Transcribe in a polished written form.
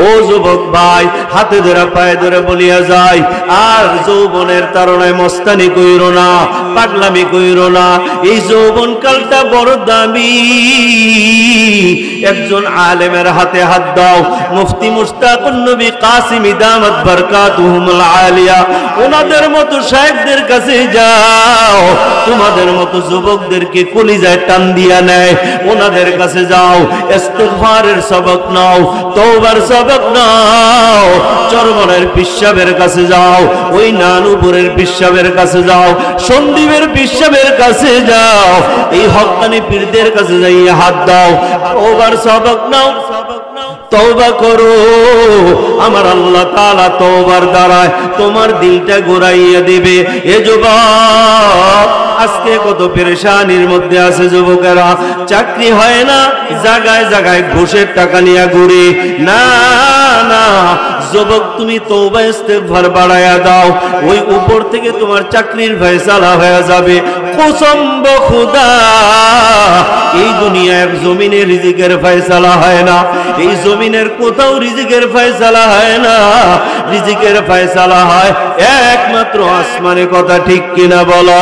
ও যুবক ভাই, হাতে ধরে পায়ে ধরে বলিয়া যায়, আর যৌবনের তাড়নায় মস্তানি কইরো না, পাগলামি কইরো না। এই যৌবন কালটা বড় দামি। একজন আলেমের হাতে হাত দাও, মুফতি মুশতাকুন নবী কাসিমি দামাত বারকাতুহুমুল আলিয়া, ওনাদের মতো শায়েখদের কাছে যাও, তোমাদের মতো যুবকদেরকে কলিজায় টান দিয়া নেয়, ওনাদের কাছে যাও, ইস্তিগফারের সবক নাও, তওবার সবক নাও। চরমনের পিসাবের কাছে যাও, ওই নানুপুরের পিসাবের কাছে যাও, সন্দীপের পিসাবের কাছে যাও, এই হক্কানি পীরদের কাছে যাইয়া হাত দাও, তওবার সবক নাও, তওবা করো। আমার আল্লাহ তাআলা তওবার দ্বারায় তোমার দিলটা ঘুরাইয়া দিবে। এ যুবক, আজকে কত পেরেশানির মধ্যে আছে যুবকেরা, চাকরি হয় না, জায়গায় জায়গায় ঘুষের টাকা নিয়ে ঘুরে। না না যুবক, তুমি তওবা ইস্তিগফার বাড়ায়া দাও, ওই উপর থেকে তোমার চাকরির ফয়সালা হয়ে যাবে। কসম খোদা, এই দুনিয়ার জমিনে রিজিকের ফয়সালা হয় না, এই জমিনের কোথাও রিজিকের ফয়সালা হয় না, রিজিকের ফয়সালা হয় একমাত্র আসমানে। কথা ঠিক কিনা বলো?